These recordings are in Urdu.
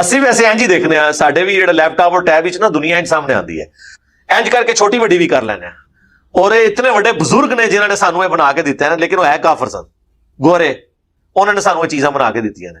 ਅਸੀਂ ਵੈਸੇ ਇੰਜ ਹੀ ਦੇਖਨੇ ਆ, ਸਾਡੇ ਵੀ ਜਿਹੜਾ ਲੈਪਟਾਪ ਔਰ ਟੈਬ ਵਿੱਚ ਨਾ ਦੁਨੀਆ ਇੰਜ ਸਾਹਮਣੇ ਆਉਂਦੀ ਹੈ, ਇੰਜ ਕਰਕੇ ਛੋਟੀ ਵੱਡੀ ਵੀ ਕਰ ਲੈਣੇ ਆ। ਔਰ ਇਹ ਇਤਨੇ ਵੱਡੇ ਬਜ਼ੁਰਗ ਨੇ ਜਿਨ੍ਹਾਂ ਨੇ ਸਾਨੂੰ ਇਹ ਬਣਾ ਕੇ ਦਿੱਤਾ ਹੈ, ਲੇਕਿਨ ਉਹ ਹੈ ਕਾਫਰ ਸਨ, ਗੋਰੇ। ਉਹਨਾਂ ਨੇ ਸਾਨੂੰ ਇਹ ਚੀਜ਼ਾਂ ਬਣਾ ਕੇ ਦਿੱਤੀਆਂ ਨੇ।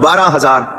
12,000।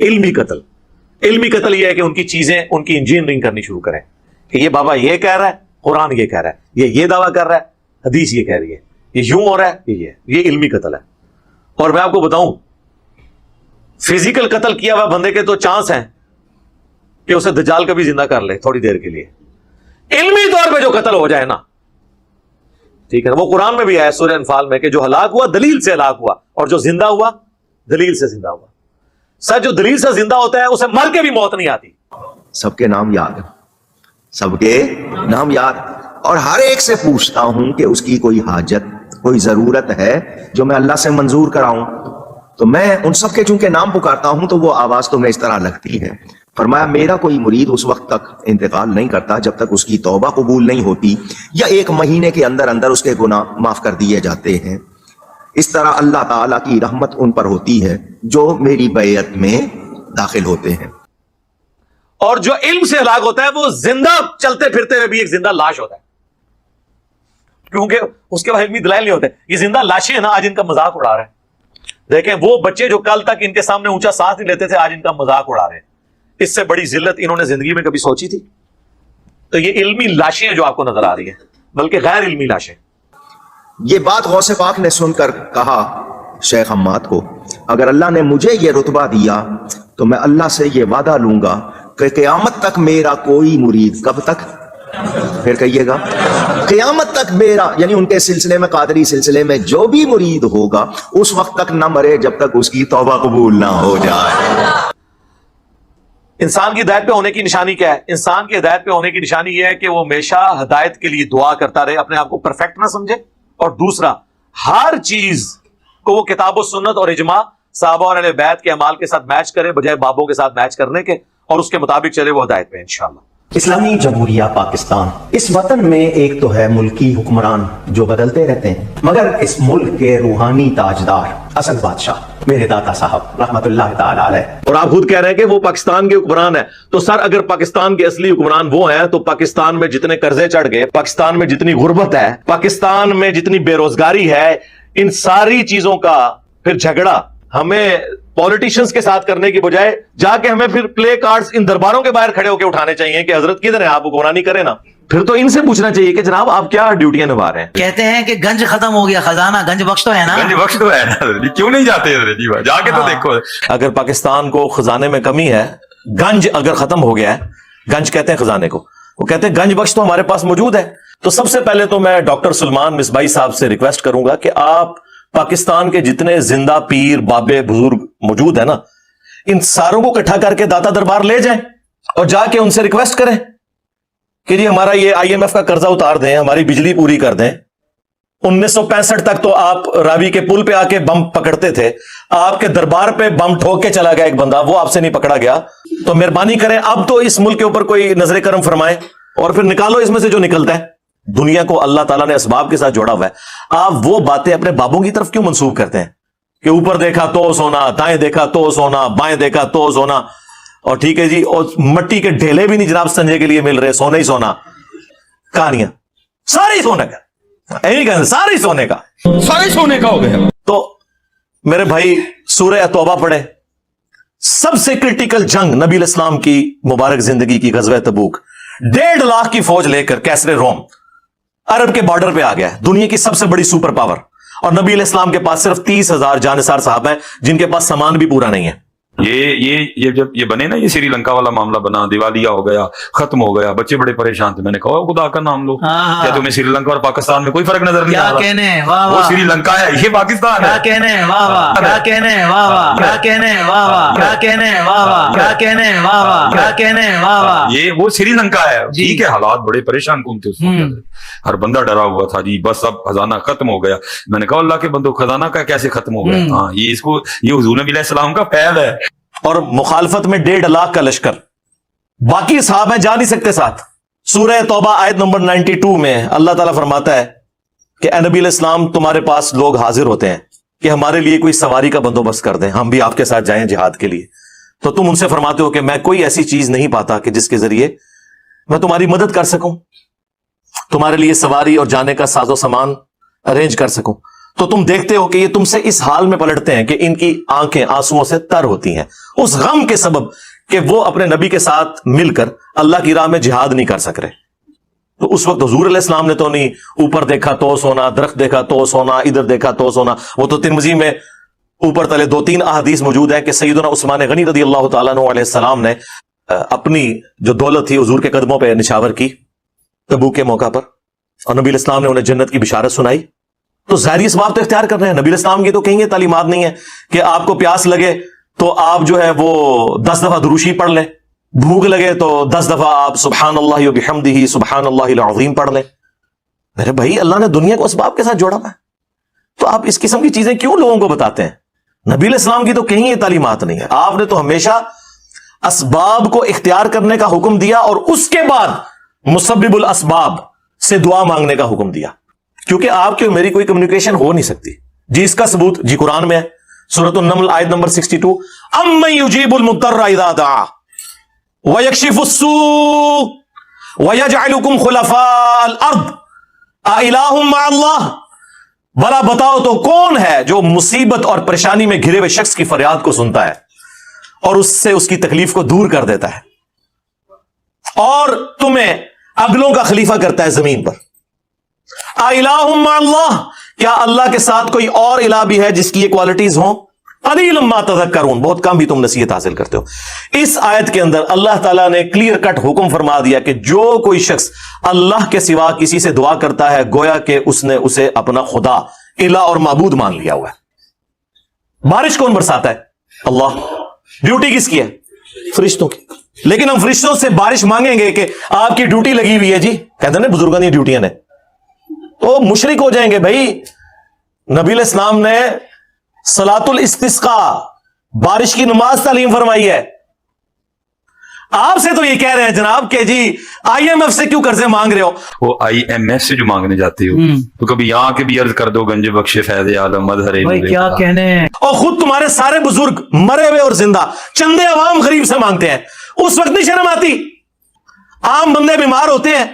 علمی قتل. علمی قتل یہ ہے کہ ان کی چیزیں ان کی انجینئرنگ کرنی شروع کریں کہ یہ بابا یہ کہہ رہا ہے, قرآن یہ کہہ رہا ہے, یہ دعویٰ کر رہا ہے, حدیث یہ کہہ رہی ہے, یہ یوں ہو رہا ہے, یہ علمی قتل ہے. اور میں آپ کو بتاؤں, فزیکل قتل کیا ہوا بندے کے تو چانس ہیں کہ اسے دجال کبھی زندہ کر لے تھوڑی دیر کے لیے. علمی طور پہ جو قتل ہو جائے نا, ٹھیک ہے, وہ قرآن میں بھی ہے سورہ انفال میں کہ جو ہلاک ہوا دلیل سے ہلاک ہوا, اور جو زندہ ہوا دلیل سے زندہ ہوا. سر جو دلیل سے زندہ ہوتا ہے اسے مر کے بھی موت نہیں آتی. سب کے نام یاد, سب کے نام یاد, اور ہر ایک سے پوچھتا ہوں کہ اس کی کوئی حاجت, کوئی ضرورت ہے جو میں اللہ سے منظور کراؤں. تو میں ان سب کے چونکہ نام پکارتا ہوں تو وہ آواز تو میں اس طرح لگتی ہے. فرمایا میرا کوئی مرید اس وقت تک انتقال نہیں کرتا جب تک اس کی توبہ قبول نہیں ہوتی, یا 1 مہینے کے اندر اندر اس کے گناہ معاف کر دیے جاتے ہیں. اس طرح اللہ تعالیٰ کی رحمت ان پر ہوتی ہے جو میری بیعت میں داخل ہوتے ہیں. اور جو علم سے ہلاک ہوتا ہے وہ زندہ چلتے پھرتے ہوئے بھی ایک زندہ لاش ہوتا ہے, کیونکہ اس کے بعد علمی دلائل نہیں ہوتے. یہ زندہ لاشیں ہیں نا, آج ان کا مذاق اڑا رہے ہیں. دیکھیں وہ بچے جو کل تک ان کے سامنے اونچا سانس نہیں لیتے تھے, آج ان کا مذاق اڑا رہے ہیں. اس سے بڑی ذلت انہوں نے زندگی میں کبھی سوچی تھی؟ تو یہ علمی لاشیں جو آپ کو نظر آ رہی ہیں, بلکہ غیر علمی لاشیں. یہ بات غوث پاک نے سن کر کہا شیخ حماد کو, اگر اللہ نے مجھے یہ رتبہ دیا تو میں اللہ سے یہ وعدہ لوں گا کہ قیامت تک میرا کوئی مرید, کب تک, پھر کہیے گا, قیامت تک میرا, یعنی ان کے سلسلے میں, قادری سلسلے میں جو بھی مرید ہوگا اس وقت تک نہ مرے جب تک اس کی توبہ قبول نہ ہو جائے. انسان کی ہدایت پہ ہونے کی نشانی کیا ہے؟ انسان کی ہدایت پہ ہونے کی نشانی یہ ہے کہ وہ ہمیشہ ہدایت کے لیے دعا کرتا رہے, اپنے آپ کو پرفیکٹ نہ سمجھے, اور دوسرا ہر چیز کو وہ کتاب و سنت اور اجماع صحابہ اور اہل بیت کے اعمال کے ساتھ میچ کرے بجائے بابوں کے ساتھ میچ کرنے کے, اور اس کے مطابق چلے وہ ہدایت پہ انشاءاللہ. اسلامی جمہوریہ پاکستان, اس وطن میں ایک تو ہے ملکی حکمران جو بدلتے رہتے ہیں, مگر اس ملک کے روحانی تاجدار اصل بادشاہ میرے داتا صاحب رحمت اللہ تعالی علیہ. اور آپ خود کہہ رہے ہیں کہ وہ پاکستان کے حکمران ہیں, تو سر اگر پاکستان کے اصلی حکمران وہ ہیں تو پاکستان میں جتنے قرضے چڑھ گئے, پاکستان میں جتنی غربت ہے, پاکستان میں جتنی بے روزگاری ہے, ان ساری چیزوں کا پھر جھگڑا ہمیں پولیٹیشینز کے ساتھ کرنے کی بجائے جا کے ہمیں پھر پلے کارڈز ان درباروں کے باہر کھڑے ہو کے اٹھانے چاہیے کہ حضرت کدھر ہے, آپ حکمرانی کریں نا. پھر تو ان سے پوچھنا چاہیے کہ جناب آپ کیا ڈیوٹیاں نبھا رہے ہیں. کہتے ہیں کہ گنج ختم ہو گیا, خزانہ گنج بخش تو ہے نا, گنج بخش تو ہے نا, کیوں نہیں جاتے جی, جا کے تو دیکھو. اگر پاکستان کو خزانے میں کمی ہے, گنج اگر ختم ہو گیا ہے, گنج کہتے ہیں خزانے کو, وہ کہتے ہیں گنج بخش تو ہمارے پاس موجود ہے. تو سب سے پہلے تو میں ڈاکٹر سلمان مصباحی صاحب سے ریکویسٹ کروں گا کہ آپ پاکستان کے جتنے زندہ پیر بابے بزرگ موجود ہیں نا, ان ساروں کو اکٹھا کر کے داتا دربار لے جائیں اور جا کے ان سے ریکویسٹ کریں کہ جی ہمارا یہ IMF کا قرضہ اتار دیں, ہماری بجلی پوری کر دیں. 1965 تک تو آپ راوی کے پل پہ آ کے بم پکڑتے تھے, آپ کے دربار پہ بم ٹھوک کے چلا گیا ایک بندہ, وہ آپ سے نہیں پکڑا گیا. تو مہربانی کریں اب تو اس ملک کے اوپر کوئی نظر کرم فرمائیں اور پھر نکالو اس میں سے جو نکلتا ہے. دنیا کو اللہ تعالیٰ نے اسباب کے ساتھ جوڑا ہوا ہے, آپ وہ باتیں اپنے بابوں کی طرف کیوں منسوخ کرتے ہیں کہ اوپر دیکھا تو سونا, دائیں دیکھا تو سونا, بائیں دیکھا تو سونا, اور ٹھیک ہے جی, اور مٹی کے ڈھیلے بھی نہیں جناب سنجے کے لیے مل رہے, سونا ہی سونا. کہانیاں سارے سونے کا, سارے سونے کا, سارے سونے کا ہو گیا. تو میرے بھائی سورہ توبہ پڑھے. سب سے کرٹیکل جنگ نبی علیہ السلام کی مبارک زندگی کی غزوہ تبوک, 1.5 لاکھ کی فوج لے کر کیسر روم عرب کے بارڈر پہ آ گیا, دنیا کی سب سے بڑی سپر پاور, اور نبی علیہ السلام کے پاس صرف 30,000 جانثار صحابہ ہیں جن کے پاس سامان بھی پورا نہیں ہے. یہ جب یہ بنے نا, یہ سری لنکا والا معاملہ بنا, دیوالیہ ہو گیا, ختم ہو گیا, بچے بڑے پریشان تھے. میں نے کہا خدا کا نام لو, کیا تمہیں سری لنکا اور پاکستان میں کوئی فرق نظر نہیں آ رہا؟ وہ سری لنکا ہے, یہ پاکستان ہے. یہ وہ سری لنکا ہے. ٹھیک ہے, حالات بڑے پریشان کن تھے اس وقت, ہر بندہ ڈرا ہوا تھا جی, بس اب خزانہ ختم ہو گیا. میں نے کہا اللہ کے بندو, خزانہ کا کیسے ختم ہو گیا؟ ہاں, یہ اس کو, یہ حضور نبی علیہ السلام کا فعل ہے. اور مخالفت میں 1.5 لاکھ کا لشکر, باقی صحابہ جا نہیں سکتے ساتھ. سورہ توبہ آیت نمبر 92 میں اللہ تعالیٰ فرماتا ہے کہ اے نبی علیہ السلام, تمہارے پاس لوگ حاضر ہوتے ہیں کہ ہمارے لیے کوئی سواری کا بندوبست کر دیں, ہم بھی آپ کے ساتھ جائیں جہاد کے لیے. تو تم ان سے فرماتے ہو کہ میں کوئی ایسی چیز نہیں پاتا کہ جس کے ذریعے میں تمہاری مدد کر سکوں, تمہارے لیے سواری اور جانے کا ساز و سامان ارینج کر سکوں. تو تم دیکھتے ہو کہ یہ تم سے اس حال میں پلٹتے ہیں کہ ان کی آنکھیں آنسوؤں سے تر ہوتی ہیں اس غم کے سبب کہ وہ اپنے نبی کے ساتھ مل کر اللہ کی راہ میں جہاد نہیں کر سک رہے. تو اس وقت حضور علیہ السلام نے تو نہیں اوپر دیکھا تو سونا, درخت دیکھا تو سونا, ادھر دیکھا تو سونا. وہ تو ترمذی میں اوپر تلے 2-3 احادیث موجود ہے کہ سیدنا عثمان غنی رضی اللہ تعالیٰ عنہ علیہ السلام نے اپنی جو دولت تھی حضور کے قدموں پہ نچھاور کی تبوک کے موقع پر, اور نبی علیہ السلام نے انہیں جنت کی بشارت سنائی. تو ظاہری اسباب تو اختیار کر رہے ہیں. نبی علیہ السلام کی تو کہیں یہ تعلیمات نہیں ہے کہ آپ کو پیاس لگے تو آپ جو ہے وہ 10 دفعہ دروشی پڑھ لیں, بھوک لگے تو 10 دفعہ آپ سبحان اللہ و بحمدہ سبحان اللہ العظیم پڑھ لیں. میرے بھائی, اللہ نے دنیا کو اسباب کے ساتھ جوڑا ہے, تو آپ اس قسم کی چیزیں کیوں لوگوں کو بتاتے ہیں؟ نبی علیہ السلام کی تو کہیں یہ تعلیمات نہیں ہے. آپ نے تو ہمیشہ اسباب کو اختیار کرنے کا حکم دیا اور اس کے بعد مسبب الاسباب سے دعا مانگنے کا حکم دیا, کیونکہ آپ کی میری کوئی کمیونیکیشن ہو نہیں سکتی. جی اس کا ثبوت جی قرآن میں ہے, سورۃ النمل آیت نمبر 62, امن یجیب المضطر اذا دعا ویکشف السوء ویجعلکم خلفاء الارض االہ مع اللہ. بلا بتاؤ تو کون ہے جو مصیبت اور پریشانی میں گھرے ہوئے شخص کی فریاد کو سنتا ہے اور اس سے اس کی تکلیف کو دور کر دیتا ہے اور تمہیں اگلوں کا خلیفہ کرتا ہے زمین پر. االہ مع اللہ, کیا اللہ کے ساتھ کوئی اور الہ بھی ہے جس کی یہ کوالٹیز ہوں؟ قلیلا ما تذکرون, بہت کم بھی تم نصیحت حاصل کرتے ہو. اس آیت کے اندر اللہ تعالیٰ نے کلیئر کٹ حکم فرما دیا کہ جو کوئی شخص اللہ کے سوا کسی سے دعا کرتا ہے گویا کہ اس نے اسے اپنا خدا, الہ اور معبود مان لیا ہوا ہے. بارش کون برساتا ہے؟ اللہ. ڈیوٹی کس کی ہے؟ فرشتوں کی. لیکن ہم فرشتوں سے بارش مانگیں گے کہ آپ کی ڈیوٹی لگی ہوئی ہے جی, کہتے ہیں نا بزرگوں کی ڈیوٹیاں نے, تو مشرک ہو جائیں گے بھائی. نبی علیہ السلام نے صلاۃ الاستسقاء, بارش کی نماز تعلیم فرمائی ہے. آپ سے تو یہ کہہ رہے ہیں جناب کہ جی آئی ایم ایف سے کیوں قرضے مانگ رہے ہو؟ وہ آئی ایم ایف سے جو مانگنے جاتے ہو تو کبھی یہاں کے بھی عرض کر دو گنج بخش فیض عالم مظہر نور کیا خدا. کہنے ہیں. اور خود تمہارے سارے بزرگ مرے ہوئے اور زندہ چندے عوام غریب سے مانگتے ہیں, اس وقت نہیں شرم آتی؟ عام بندے بیمار ہوتے ہیں,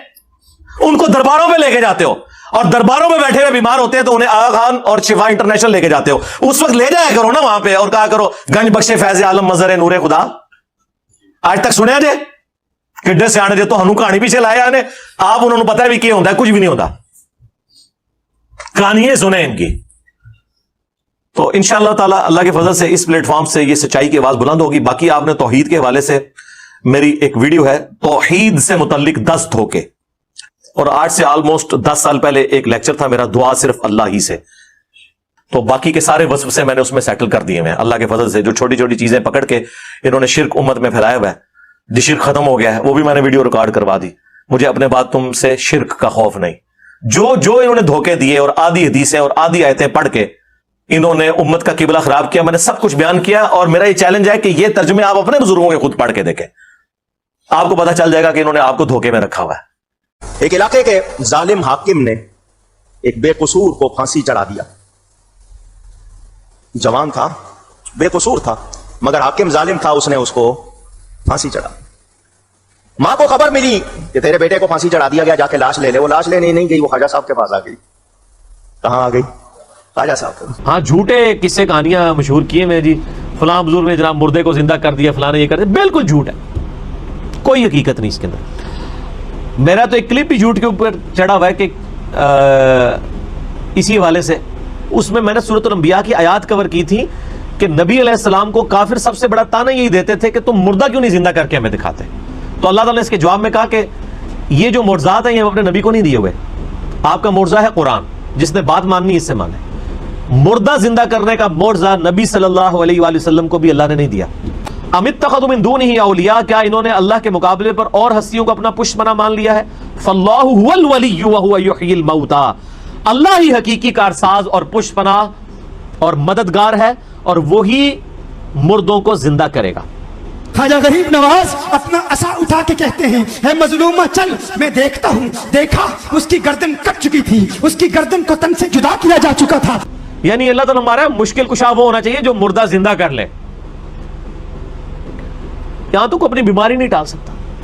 ان کو درباروں پہ لے کے جاتے ہو, اور درباروں میں بیٹھے ہوئے بیمار ہوتے ہیں تو انہیں آغا خان اور شفا انٹرنیشنل لے کے جاتے ہو. اس وقت لے جایا کرو نا وہاں پہ اور کہا کرو گنج بخش فیض عالم مظہر نور خدا. آج تک سنیا جے کڈے سیانے جے تو ہنو کہانی پیچھے لائے آنے, آپ انہوں نے پتا بھی کیا ہوتا ہے, کچھ بھی نہیں ہوتا. کہانیاں سنیں ان کی. تو انشاءاللہ تعالی اللہ کے فضل سے اس پلیٹ فارم سے یہ سچائی کی آواز بلند ہوگی. باقی آپ نے توحید کے حوالے سے میری ایک ویڈیو ہے توحید سے متعلق 10 دھوکے, اور آج سے آلموسٹ 10 سال پہلے ایک لیکچر تھا میرا دعا صرف اللہ ہی سے. تو باقی کے سارے وصف سے میں نے اس میں سیٹل کر دیے ہیں اللہ کے فضل سے. جو چھوٹی چھوٹی چیزیں پکڑ کے انہوں نے شرک امت میں پھیلایا ہوا ہے, جی شرک ختم ہو گیا ہے, وہ بھی میں نے ویڈیو ریکارڈ کروا دی. مجھے اپنے بعد تم سے شرک کا خوف نہیں. جو انہوں نے دھوکے دیے اور آدھی حدیثیں اور آدھی آیتیں پڑھ کے انہوں نے امت کا قبلہ خراب کیا, میں نے سب کچھ بیان کیا. اور میرا یہ چیلنج ہے کہ یہ ترجمے آپ اپنے بزرگوں کے خود پڑھ کے دیکھیں, آپ کو پتا چل جائے گا کہ انہوں نے آپ کو دھوکے میں رکھا ہوا ہے. ایک علاقے کے ظالم حاکم نے ایک بے قصور کو پھانسی چڑھا دیا. جوان تھا, بے قصور تھا, مگر حاکم ظالم تھا, اس نے اس کو پھانسی چڑھا. ماں کو خبر ملی کہ تیرے بیٹے کو پھانسی چڑھا دیا گیا, جا کے لاش لے لے. وہ لاش لینے نہیں گئی, وہ خواجہ صاحب کے پاس آ گئی. کہاں آ گئی؟ خواجہ صاحب کے. ہاں جھوٹے قصے کہانیاں مشہور کیے میں جی, فلاں بزرگ نے جناب مردے کو زندہ کر دیا, فلاں نے یہ کر دیا. بالکل جھوٹ ہے, کوئی حقیقت نہیں اس کے اندر. میرا تو ایک کلپ ہی جھوٹ کے اوپر چڑھا ہوا ہے کہ اسی حوالے سے, اس میں نے سورۃ الانبیاء کی آیات کور کی تھی کہ نبی علیہ السلام کو کافر سب سے بڑا تانا یہی دیتے تھے کہ تم مردہ کیوں نہیں زندہ کر کے ہمیں دکھاتے. تو اللہ تعالیٰ نے اس کے جواب میں کہا کہ یہ جو معجزات ہیں یہ اپنے نبی کو نہیں دیے ہوئے, آپ کا معجزہ ہے قرآن, جس نے بات ماننی اس سے مانے. مردہ زندہ کرنے کا معجزہ نبی صلی اللہ علیہ وآلہ وسلم کو بھی اللہ نے نہیں دیا. ام اتخذوا من دونہ اولیاء, کیا انہوں نے اللہ کے مقابلے پر اور ہستیوں کو اپنا پشت پناہ مان لیا ہے؟ فاللہ هو الولی وهو یحیی الموتى, اللہ ہی حقیقی کارساز اور پشت پناہ اور مددگار ہے, اور وہی مردوں کو زندہ کرے گا. خواجہ غریب نواز اپنا عصا اٹھا کے کہتے ہیں اے مظلومہ چل, میں دیکھتا ہوں. دیکھا اس کی گردن کٹ چکی تھی, اس کی گردن کو تن سے جدا کیا جا چکا تھا. یعنی اللہ تعالیٰ ہمارا مشکل کشا وہ ہونا چاہیے جو مردہ زندہ کر لے. یہاں تو کوئی اپنی بیماری نہیں ٹال سکتا.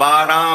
12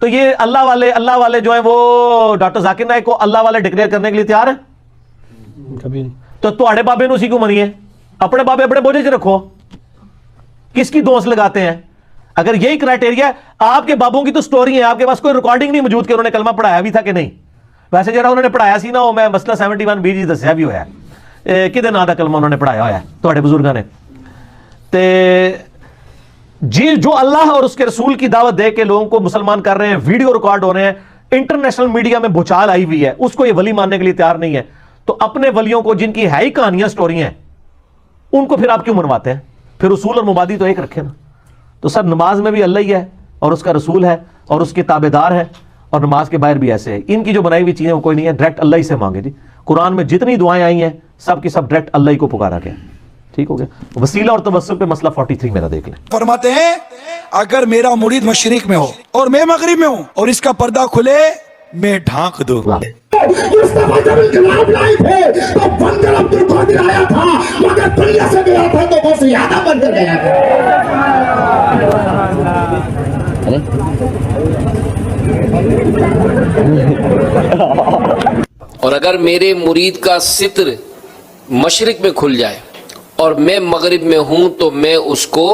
تو یہ اللہ والے جو ہیں وہ ڈاکٹر ذاکر نائک کو اللہ والے ڈکلیئر کرنے کے لیے تیار ہیں؟ کبھی نہیں. تو تھوڑے بابے نے اسی کو منیے, اپنے بابے اپنے بوجھے چ رکھو, کس کی دوست لگاتے ہیں؟ اگر یہی کرائٹیریا ہے, آپ کے بابوں کی تو سٹوری ہے, آپ کے پاس کوئی ریکارڈنگ نہیں موجود کہ انہوں نے کلمہ پڑھایا بھی تھا کہ نہیں. ویسے جڑا انہوں نے پڑھایا سی نا, وہ میں مسئلہ 71 بی جی دسیا بھی ہوا ہے, کدے نا دا کلمہ انہوں نے پڑھایا ہوا ہے تھوڑے بزرگاں نے. تے جی جو اللہ اور اس کے رسول کی دعوت دے کے لوگوں کو مسلمان کر رہے ہیں, ویڈیو ریکارڈ ہو رہے ہیں, انٹرنیشنل میڈیا میں بھوچال آئی ہوئی ہے, اس کو یہ ولی ماننے کے لیے تیار نہیں ہے, تو اپنے ولیوں کو جن کی ہے ہی کہانیاں سٹوری ہیں ان کو پھر آپ کیوں منواتے ہیں؟ پھر رسول اور مبادی تو ایک رکھے نا. تو سر نماز میں بھی اللہ ہی ہے اور اس کا رسول ہے اور اس کے تابع دار ہے, اور نماز کے باہر بھی ایسے ہے. ان کی جو بنائی ہوئی چیزیں وہ کوئی نہیں ہے, ڈائریکٹ اللہ ہی سے مانگے. جی قرآن میں جتنی دعائیں آئی ہیں سب کی سب ڈائریکٹ اللہ ہی کو پکارا گیا. ٹھیک ہو گیا. وسیلہ اور توسل پہ مسئلہ 43 میرا دیکھ لیں. فرماتے ہیں اگر میرا مرید مشرق میں ہو اور میں مغرب میں ہوں اور اس کا پردہ کھلے میں ڈھانک دوں. اور اگر میرے مرید کا ستر مشرق میں کھل جائے اور میں مغرب میں ہوں تو میں اس کو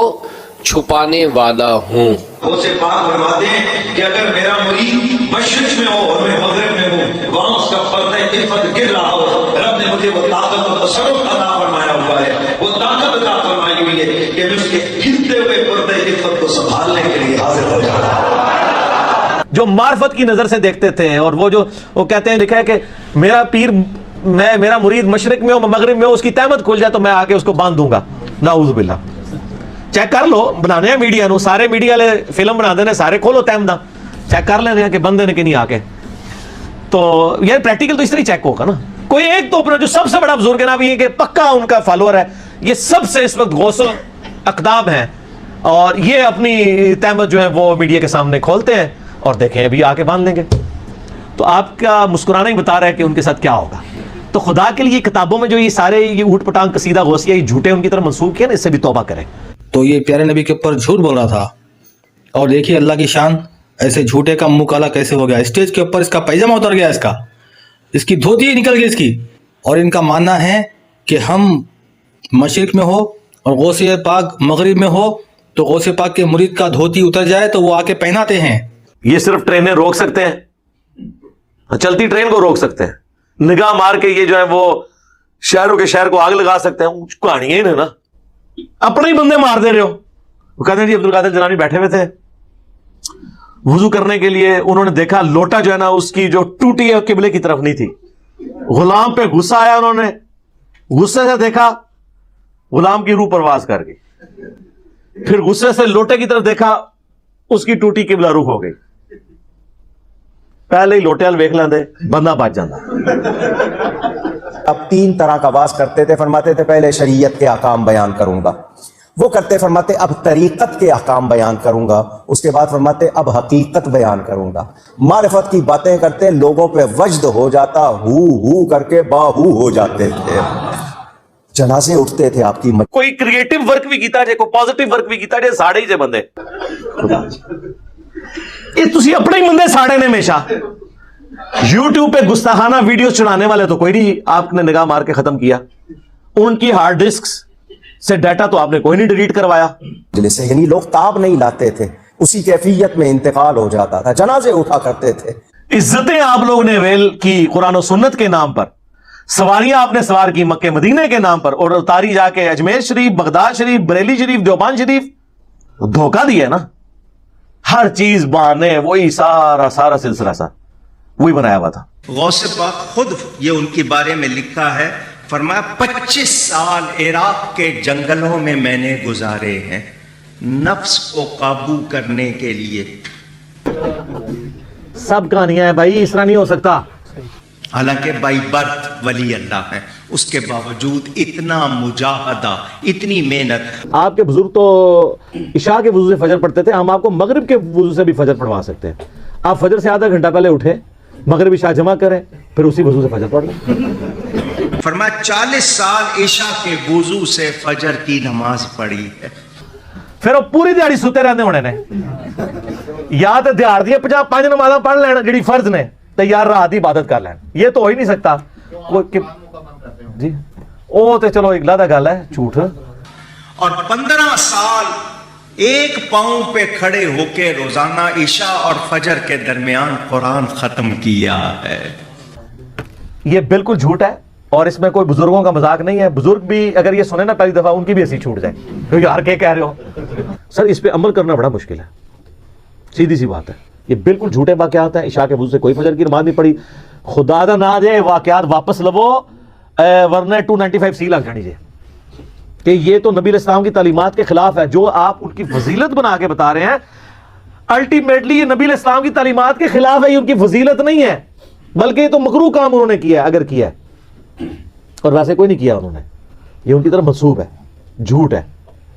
چھپانے والا ہوں. غوث پاک فرماتے ہیں کہ اگر میرا مرید مشرق میں ہو اور میں مغرب میں ہوں, وہاں اس کا پردہ عفت گر رہا ہو, رب نے مجھے وہ طاقت و تصرف عطا فرمایا ہوا ہے, وہ طاقت عطا فرمائی ہوئی ہے کہ میں اس کے گرتے ہوئے پردہ عفت کو سنبھالنے کے لیے حاضر ہو جاتا. جو معرفت کی نظر سے دیکھتے تھے, اور وہ کہتے ہیں, لکھا ہے کہ میرا پیر میرا مرید مشرق میں ہو مغرب میں ہو, اس کی تہمت کھل جائے تو میں آ کے اس کو باندھ دوں گا. نعوذ باللہ. چیک کر لو, بنانے ہیں میڈیا نو, سارے میڈیا والے فلم بنا دینے, سارے کھولو تہمداں, چیک کر لینے کہ بندے نے کہ نہیں آ کے. تو یہ پریکٹیکل تو اس طرح چیک ہوگا نا. کوئی ایک تو اپنا جو سب سے بڑا بزرگ ہے نا, یہ کہ پکا ان کا فالوور ہے, یہ سب سے اس وقت غوث اقدام ہیں, اور یہ اپنی تہمت جو ہے وہ میڈیا کے سامنے کھولتے ہیں اور دیکھیں ابھی آ کے باندھ لیں گے. تو آپ کا مسکرانا ہی بتا رہا ہے کہ ان کے ساتھ کیا ہوگا. تو خدا کے لیے کتابوں میں جو یہ سارے یہ اوٹ پٹانگ قصیدہ غوثیہ یہ جھوٹے ان کی طرف منسوخ کیا نا, اس سے بھی توبہ کریں. تو یہ پیارے نبی کے اوپر جھوٹ بول رہا تھا, اور دیکھیے اللہ کی شان, ایسے جھوٹے کا منہ کالا کیسے ہو گیا. اسٹیج کے اوپر اس کا پیجامہ اتر گیا, اس کی دھوتی نکل گئی اس کی. اور ان کا ماننا ہے کہ ہم مشرق میں ہو اور غوث پاک مغرب میں ہو تو غوث پاک کے مرید کا دھوتی اتر جائے تو وہ آ کے پہناتے ہیں. یہ صرف ٹرینیں روک سکتے ہیں, چلتی ٹرین کو روک سکتے ہیں, نگاہ مار کے یہ جو ہے وہ شہروں کے شہر کو آگ لگا سکتے ہیں. کہانیاں ہی نا, اپنے ہی بندے مار دے رہے ہو. وہ کہتے ہیں جی عبد القادر جیلانی بیٹھے ہوئے تھے وضو کرنے کے لیے, انہوں نے دیکھا لوٹا جو ہے نا اس کی جو ٹوٹی ہے قبلے کی طرف نہیں تھی. غلام پہ غصہ آیا, انہوں نے غصے سے دیکھا, غلام کی روح پرواز کر گئی. پھر غصے سے لوٹے کی طرف دیکھا, اس کی ٹوٹی قبلہ روح ہو گئی. پہلے ہی لوٹے ویکھ لیندے بندہ بچ جاتا. اب 3 طرح کا واز کرتے تھے. فرماتے تھے پہلے شریعت کے احکام بیان کروں گا, وہ کرتے فرماتے اب طریقت کے احکام بیان کروں گا, اس کے بعد فرماتے اب حقیقت بیان کروں گا. معرفت کی باتیں کرتے لوگوں پہ وجد ہو جاتا, ہو کر کے باہو ہو جاتے تھے. جنازے اٹھتے تھے آپ کی. کوئی کریٹو ورک بھی کیتا جائے, کوئی پازیٹو ورک بھی کیتا جائے, ساڑے ہی سے بندے. یہ تسی اپنے ہی بندے ساڑے نے ہمیشہ. یوٹیوب پہ گستاخانہ ویڈیو چڑھانے والے تو کوئی نہیں آپ نے نگاہ مار کے ختم کیا. ان کی ہارڈ ڈسک سے ڈیٹا تو آپ نے کوئی نہیں ڈیلیٹ کروایا. جیسے یعنی لوگ تاب نہیں لاتے تھے, اسی کیفیت میں انتقال ہو جاتا تھا. جنازے اٹھا کرتے تھے. عزتیں آپ لوگ نے ویل کی قرآن و سنت کے نام پر, سواریاں آپ نے سوار کی مکے مدینے کے نام پر, اور اتاری جا کے اجمیر شریف, بغداد شریف, بریلی شریف, دیوبند شریف. دھوکہ دیا نا, ہر چیز بہانے, وہی سارا سلسلہ سا وہی بنایا ہوا تھا. غوث پاک خود یہ ان کے بارے میں لکھا ہے, فرمایا 25 سال عراق کے جنگلوں میں میں نے گزارے ہیں نفس کو قابو کرنے کے لیے. سب کہانیاں ہیں بھائی, اس طرح نہیں ہو سکتا. حالانکہ بائی برتھ ولی اللہ ہے, اس کے باوجود اتنا مجاہدہ, اتنی محنت. آپ کے بزرگ تو عشاء کے وضو سے فجر پڑھتے تھے, ہم آپ کو مغرب کے وضو سے بھی فجر پڑھوا سکتے ہیں. آپ فجر سے آدھا گھنٹہ پہلے اٹھیں, مغرب عشاء جمع کریں, پھر اسی وضو سے فجر پڑھ لیں. فرمایا 40 سال عشاء کے وضو سے فجر کی نماز پڑھی ہے. ਫਿਰ ਉਹ ਪੂਰੀ ਦਿਹਾੜੀ ਸੁੱਤੇ ਰਹਿੰਦੇ ਹੋਣੇ ਨੇ ਜਾਂ ਤੇ ਦਿਹਾੜ ਦੀਆਂ 5 ਨਮਾਜ਼ਾਂ ਪੜ੍ਹ ਲੈਣ ਜਿਹੜੀ ਫਰਜ਼ ਨੇ ਤੇ ਯਾਰ ਰਾਤ ਦੀ ਇਬਾਦਤ ਕਰ ਲੈਣ ਇਹ ਤਾਂ ਹੋ ਹੀ ਨਹੀਂ ਸਕਦਾ جی وہ تو چلو اگلا دا گل ہے جھوٹ اور 15 سال ایک پاؤں پہ کھڑے ہو کے روزانہ عشاء اور فجر کے درمیان قرآن ختم کیا ہے. یہ بالکل جھوٹ ہے اور اس میں کوئی بزرگوں کا مذاق نہیں ہے. بزرگ بھی اگر یہ سنیں نا پہلی دفعہ ان کی بھی ایسی چھوٹ جائے یار کیا کہہ رہے ہو سر. اس پہ عمل کرنا بڑا مشکل ہے, سیدھی سی بات ہے. یہ بالکل جھوٹے واقعات ہیں. عشاء کے وضو سے کوئی فجر کی نماز نہیں پڑھی. خدا دا نہ جائے واقعات واپس لو ورنہ 295C لگ جانی جائے کہ یہ تو نبی علیہ السلام کی تعلیمات کے خلاف ہے. جو آپ ان کی فضیلت بنا کے بتا رہے ہیں الٹیمیٹلی یہ نبی علیہ السلام کی تعلیمات کے خلاف ہے. یہ ان کی فضیلت نہیں ہے بلکہ یہ تو مکروہ کام انہوں نے کیا ہے اگر کیا ہے, اور ویسے کوئی نہیں کیا انہوں نے. یہ ان کی طرف منسوب ہے, جھوٹ ہے,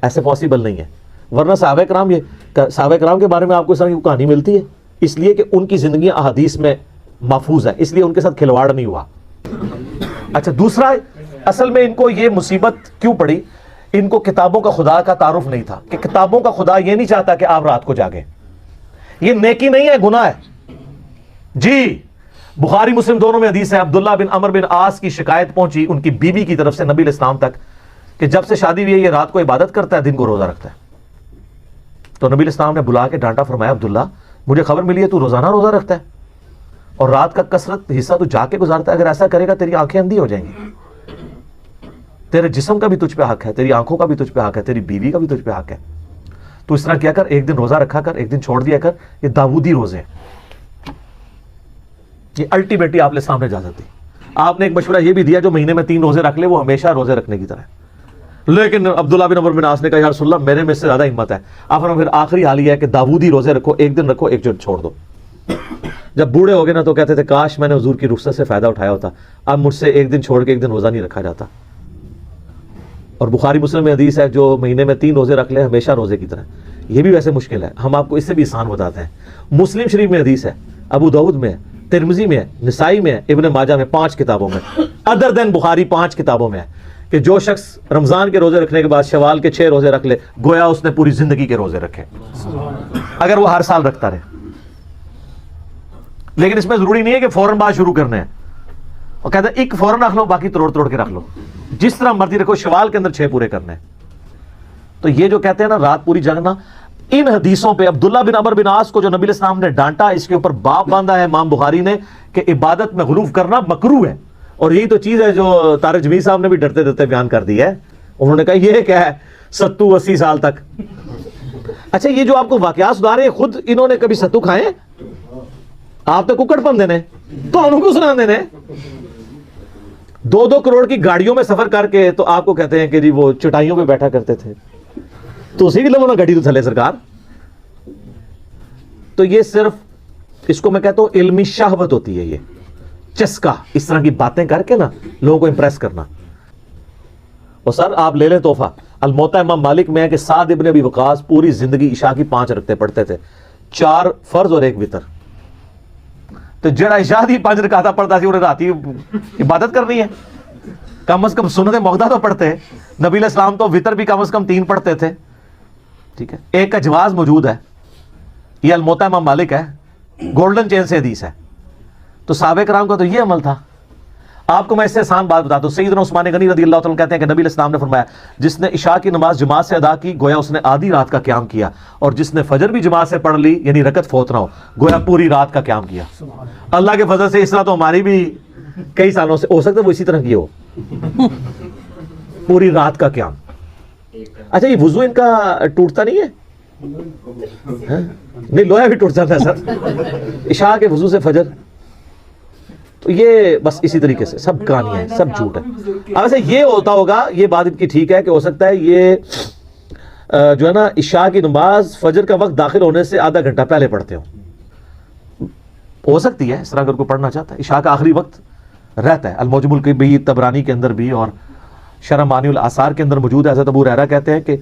ایسے پاسبل نہیں ہے. ورنہ صحابہ کرام صحابہ کرام کے بارے میں آپ کو اس طرح کی کہانی ملتی ہے اس لیے کہ ان کی زندگیاں احادیث میں محفوظ ہے, اس لیے ان کے ساتھ کھلواڑ نہیں ہوا. اچھا دوسرا, اصل میں ان کو یہ مصیبت کیوں پڑی, ان کو کتابوں کا خدا کا تعارف نہیں تھا کہ کتابوں کا خدا یہ نہیں چاہتا کہ آپ رات کو جاگیں. یہ نیکی نہیں ہے, گناہ ہے. جی بخاری مسلم دونوں میں حدیث ہے, عبداللہ بن عمر بن عاص کی شکایت پہنچی ان کی بیوی کی طرف سے نبی علیہ السلام تک کہ جب سے شادی ہوئی ہے یہ رات کو عبادت کرتا ہے دن کو روزہ رکھتا ہے. تو نبی علیہ السلام نے بلا کے ڈانٹا, فرمایا عبداللہ مجھے خبر ملی ہے تو روزانہ روزہ رکھتا ہے اور رات کا کثرت حصہ تو جا کے گزارتا ہے. اگر ایسا کرے گا تیری آنکھیں اندھی ہو جائیں گی. تیرے جسم کا بھی تجھ پہ حق ہے, تیری آنکھوں کا بھی تجھ پہ حق ہے, تیری بیوی کا بھی تجھ پہ حق ہے. تو اس طرح کیا کر, ایک دن روزہ رکھا کر, ایک دن چھوڑ دیا کر. یہ داؤدی روزے ہیں. یہ الٹیمیٹلی آپ نے سامنے اجازت دی. آپ نے ایک مشورہ یہ بھی دیا جو مہینے میں 3 روزے رکھ لے وہ ہمیشہ روزے رکھنے کی طرح ہے. لیکن عبداللہ بن عمر بن عاص نے کہا یا رسول اللہ میرے میں سے زیادہ ہمت ہے. آپ نے پھر آخری حال یہ ہے کہ داؤدی روزے رکھو, ایک دن رکھو ایک دن چھوڑ دو. جب بوڑھے ہو گئے نا تو کہتے تھے کاش میں نے حضور کی رخصت سے فائدہ اٹھایا ہوتا, اب مجھ سے ایک دن چھوڑ کے ایک دن روزہ نہیں رکھا جاتا. اور بخاری مسلم میں حدیث ہے جو مہینے میں 3 روزے رکھ لے ہمیشہ روزے کی طرح. یہ بھی ویسے مشکل ہے, ہم آپ کو اس سے بھی آسان بتاتے ہیں. مسلم شریف میں حدیث ہے, ابو داؤد میں ہے, ترمذی میں ہے, نسائی میں ہے, ابن ماجہ میں, 5 کتابوں میں, ادر دین بخاری 5 کتابوں میں ہے کہ جو شخص رمضان کے روزے رکھنے کے بعد شوال کے 6 روزے رکھ لے گویا اس نے پوری زندگی کے روزے رکھے اگر وہ ہر سال رکھتا رہے. لیکن اس میں ضروری نہیں ہے کہ فوراً بعد شروع کرنا ہے. اور کہتا ہے ایک فوراً رکھ لو باقی توڑ کے رکھ لو, جس طرح مرضی رکھو, شوال کے اندر 6 پورے کرنے ہیں. تو یہ جو کہتے ہیں نا رات پوری جاگنا, ان حدیثوں پہ عبداللہ بن عمر بن عاص کو جو نبی علیہ السلام نے ڈانٹا اس کے اوپر باب باندھا ہے امام بخاری نے کہ عبادت میں غلو کرنا مکروہ ہے. اور یہی تو چیز ہے جو طارق جمیل صاحب نے بھی ڈرتے ڈرتے بیان کر دی ہے. انہوں نے کہا یہ کیا ہے 70-80 سال تک. اچھا یہ جو آپ کو واقعات سنا رہے ہیں خود انہوں نے کبھی ستو کھائے ہیں؟ آپ تو ککڑ پن دینے تو انہوں کو سنا دینے. 2-2 کروڑ کی گاڑیوں میں سفر کر کے تو آپ کو کہتے ہیں کہ جی وہ چٹائیوں پہ بیٹھا کرتے تھے. تو اسی بھی لوگوں نے گاڑی تو تھلے سرکار. تو یہ صرف اس کو میں کہتا ہوں علمی شہوت ہوتی ہے, یہ چسکا, اس طرح کی باتیں کر کے نا لوگوں کو امپریس کرنا. اور سر آپ لے لیں تحفہ, الموطا امام مالک میں ہے کہ سعد ابن ابی وقاص پوری زندگی عشاء کی 5 رکعتیں پڑھتے تھے, 4 فرض اور 1 وتر. تو جڑا عشاء دی 5 رکعتیں پڑھتا سی انہیں راتی عبادت کرنی ہے, کم از کم سنت موقدہ تو پڑھتے. نبی علیہ السلام تو وتر بھی کم از کم 3 پڑھتے تھے. ٹھیک ہے, ایک کا جواز موجود ہے, یہ الموطا امام مالک ہے, گولڈن چین سے حدیث ہے. تو صحابہ کرام کا تو یہ عمل تھا. آپ کو میں اس سے آسان بات بتاتا ہوں. سیدنا عثمان غنی رضی اللہ تعالیٰ کہتے ہیں کہ نبی علیہ السلام نے فرمایا جس نے عشاء کی نماز جماعت سے ادا کی گویا اس نے آدھی رات کا قیام کیا, اور جس نے فجر بھی جماعت سے پڑھ لی یعنی رکعت فوت نہ ہو گویا پوری رات کا قیام کیا. اللہ کے فضل سے اس طرح تو ہماری بھی کئی سالوں سے ہو سکتا ہے وہ اسی طرح کی ہو, پوری رات کا قیام. اچھا یہ وضو ان کا ٹوٹتا نہیں ہے؟ نہیں لوہا بھی ٹوٹ جاتا ہے سر عشاء کے وضو سے فجر. تو یہ بس اسی طریقے سے سب کہانیاں ہیں, سب جھوٹ ہے. اب ایسے یہ ہوتا ہوگا, یہ بات ان کی ٹھیک ہے کہ ہو سکتا ہے یہ جو ہے نا عشاء کی نماز فجر کا وقت داخل ہونے سے آدھا گھنٹہ پہلے پڑھتے ہو سکتی ہے اس طرح اگر کوئی پڑھنا چاہتا ہے. عشاء کا آخری وقت رہتا ہے, الموجم الکبیر تبرانی کے اندر بھی اور شرح معنی الاثار کے اندر موجود ہے. حضرت ابو ہریرہ کہتے ہیں کہ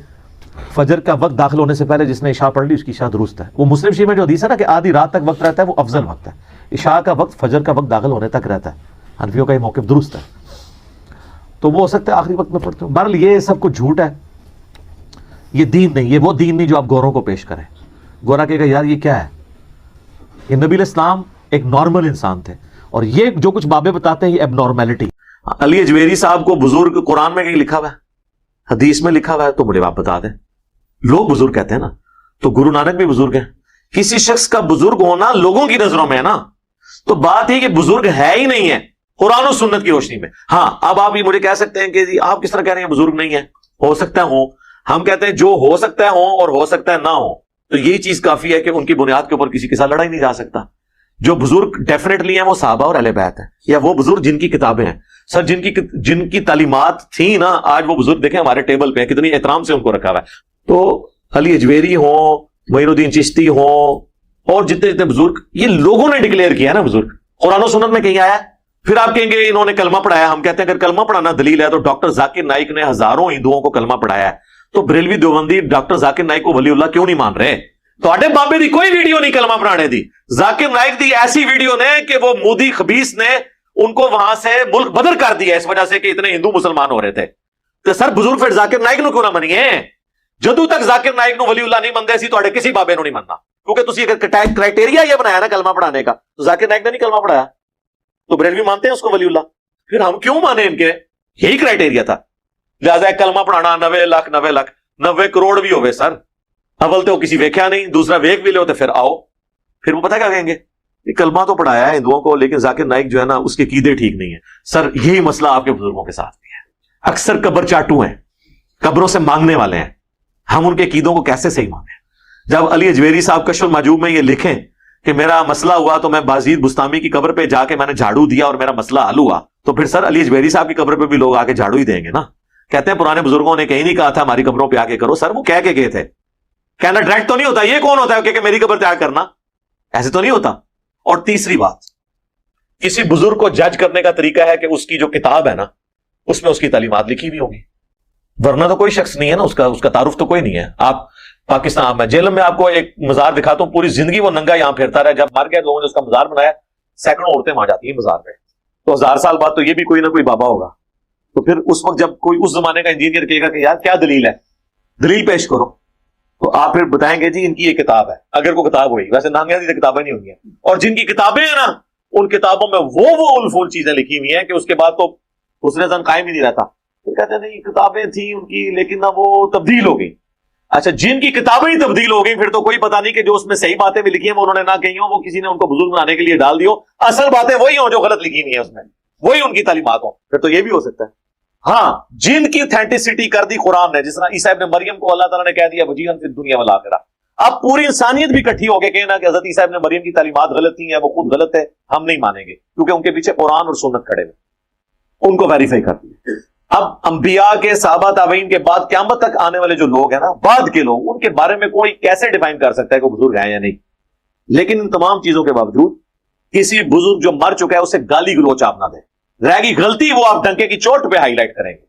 فجر کا وقت داخل ہونے سے پہلے جس نے عشاء پڑھ لی اس کی عشاء درست ہے. وہ مسلم شریف میں جو حدیث ہے نا کہ آدھی رات تک وقت رہتا ہے وہ افضل وقت ہے. عشاء کا وقت فجر کا وقت داخل ہونے تک رہتا ہے. حنفیوں کا یہ موقف درست ہے. تو وہ ہو سکتا ہے آخری وقت میں پڑھتے ہو. بہرحال یہ سب کچھ جھوٹ ہے. یہ دین نہیں, یہ وہ دین نہیں جو آپ گوروں کو پیش کریں. گورا کہے گا یار یہ کیا ہے, یہ نبی علیہ السلام ایک نارمل انسان تھے, اور یہ جو کچھ بابے بتاتے ہیں یہ اب نارملٹی. علی اجویری صاحب کو بزرگ قرآن میں کہیں لکھا ہوا ہے, حدیث میں لکھا ہوا ہے, تو مجھے آپ بتا دیں. لوگ بزرگ کہتے ہیں نا, تو گرو نانک بھی بزرگ ہیں. کسی شخص کا بزرگ ہونا لوگوں کی نظروں میں ہے نا, تو بات یہ کہ بزرگ ہے ہی نہیں ہے قرآن و سنت کی روشنی میں. ہاں اب آپ یہ مجھے کہہ سکتے ہیں کہ جی آپ کس طرح کہہ رہے ہیں بزرگ نہیں ہے, ہو سکتا ہے ہوں. ہم کہتے ہیں جو ہو سکتا ہے ہوں اور ہو سکتا ہے نہ ہو, تو یہی چیز کافی ہے کہ ان کی بنیاد کے اوپر کسی کے ساتھ لڑائی نہیں جا سکتا. جو بزرگ ڈیفینیٹلی ہیں وہ صحابہ اور اہل بیت ہیں, یا وہ بزرگ جن کی کتابیں ہیں سر, جن کی تعلیمات تھیں نا, آج وہ بزرگ دیکھیں ہمارے ٹیبل پہ ہیں, کتنی احترام سے ان کو رکھا ہوا ہے. تو علی اجویری ہوں, معین الدین چشتی ہوں, اور جتنے جتنے بزرگ, یہ لوگوں نے ڈکلیئر کیا ہے نا بزرگ. قرآن و سنت میں کہیں آیا ہے؟ پھر آپ کہیں گے انہوں نے کلمہ پڑھایا. ہم کہتے ہیں اگر کلمہ پڑھانا دلیل ہے تو ڈاکٹر ذاکر نائک نے ہزاروں ہندوؤں کو کلمہ پڑھایا ہے, تو بریلوی دیوبندی ڈاکٹر ذاکر نائک کو ولی اللہ کیوں نہیں مان رہے؟ تو آڈے بابے دی کوئی ویڈیو نہیں کلمہ پڑھانے دی. ذاکر نائک دی ایسی ویڈیو نے کہ وہ مودی خبیث نے ان کو وہاں سے ملک بدر کر دیا اس وجہ سے کہ اتنے ہندو مسلمان ہو رہے تھے. تو سر بزرگ پھر ذاکر نائک نو کیوں نہ منیے؟ جدو تک ذاکر نائک نو ولی اللہ نہیں منتے سی تو آڈے کسی بابے نو نہیں مننا, کیونکہ تسی اگر کرائٹیریا یہ بنایا نا کلمہ پڑھانے کا, تو ذاکر نائک نے نہیں کلمہ پڑھایا, تو بریلوی مانتے ہیں اس کو ولی اللہ. پھر ہم کیوں مانے ان کے؟ یہی کرائٹیریا تھا. لہٰذا کلمہ پڑھانا 90 کروڑ بھی ہوئے سر, اول تو کسی ویکھیا نہیں, دوسرا ویک بھی لے ہوتے, پھر آؤ پھر وہ پتہ کیا کہیں گے, یہ کلمہ تو پڑھایا ہے ہندوؤں کو, لیکن ذاکر نائک جو ہے نا اس کے عقیدے ٹھیک نہیں ہے. سر یہی مسئلہ آپ کے بزرگوں کے ساتھ بھی ہے. اکثر قبر چاٹو ہیں, قبروں سے مانگنے والے ہیں. ہم ان کے عقیدوں کو کیسے صحیح مانیں؟ جب علی اجویری صاحب کشف المحجوب میں یہ لکھیں کہ میرا مسئلہ ہوا تو میں بازید بستامی کی قبر پہ جا کے میں نے جھاڑو دیا اور میرا مسئلہ حل ہوا, تو پھر سر علی اجویری صاحب کی قبر پہ بھی لوگ آ کے جھاڑو ہی دیں گے نا. کہتے ہیں پرانے بزرگوں نے کہیں نہیں کہا تھا ہماری قبروں پہ آ کے کرو. سر وہ کہہ کے گئے تھے, کہنا ڈائریکٹ تو نہیں ہوتا. یہ کون ہوتا ہے کہ میری قبر پہ آ کرنا, ایسے تو نہیں ہوتا. اور تیسری بات, کسی بزرگ کو جج کرنے کا طریقہ ہے کہ اس کی جو کتاب ہے نا اس میں اس کی تعلیمات لکھی ہوئی ہوگی, ورنہ تو کوئی شخص نہیں ہے نا, اس کا تعارف تو کوئی نہیں ہے. آپ پاکستان میں جیلم میں آپ کو ایک مزار دکھاتا ہوں, پوری زندگی وہ ننگا یہاں پھرتا رہا. جب مر گئے لوگوں نے اس کا مزار بنایا, سینکڑوں عورتیں وہاں جاتی ہیں مزار پہ, تو 1000 سال بعد تو یہ بھی کوئی نہ کوئی بابا ہوگا. تو پھر اس وقت جب کوئی اس زمانے کا انجینئر کہے گا کہ یار کیا دلیل ہے, دلیل پیش کرو, تو آپ پھر بتائیں گے جی ان کی یہ کتاب ہے, اگر کوئی کتاب ہوئی. ویسے نانگیا دی کتابیں نہیں ہوئی ہیں, اور جن کی کتابیں ہیں نا ان کتابوں میں وہ الفول چیزیں لکھی ہوئی ہیں کہ اس کے بعد تو حسن زن قائم ہی نہیں رہتا. تو کہتے ہیں نہیں کتابیں تھیں ان کی, لیکن نہ وہ تبدیل ہو گئی. اچھا جن کی کتابیں ہی تبدیل ہو گئی, پھر تو کوئی پتہ نہیں کہ جو اس میں صحیح باتیں بھی لکھی ہیں وہ انہوں نے نہ کہی ہوں, وہ کسی نے ان کو بزرگ بنانے کے لیے ڈال دی ہو. اصل باتیں وہی ہوں جو غلط لکھی ہوئی ہیں اس میں, وہی ان کی تعلیمات ہوں, پھر تو یہ بھی ہو سکتا ہے. ہاں جن کی اتھینٹسٹی کر دی قرآن نے, جس طرح عیسیٰ ابن مریم کو اللہ تعالیٰ نے کہہ دیا وجیہاً فی الدنیا والآخرہ. اب پوری انسانیت بھی اکٹھی ہو کے کہنا کہ حضرت عیسیٰ ابن مریم کی تعلیمات غلط تھیں یا وہ خود غلط ہے, ہم نہیں مانیں گے, کیونکہ ان کے پیچھے قرآن اور سنت کھڑے ہوئے, ان کو ویریفائی کر دیا. اب انبیاء کے صحابہ تابعین کے بعد قیامت تک آنے والے جو لوگ ہیں نا, بعد کے لوگ, ان کے بارے میں کوئی کیسے ڈیفائن کر سکتا ہے کہ بزرگ ہیں یا نہیں. لیکن ان تمام چیزوں کے باوجود کسی بزرگ جو مر چکا ہے اسے گالی گلوچ آپ نہ دیں, رہ گی غلطی وہ آپ ڈنکے کی چوٹ پہ ہائی لائٹ کریں گے.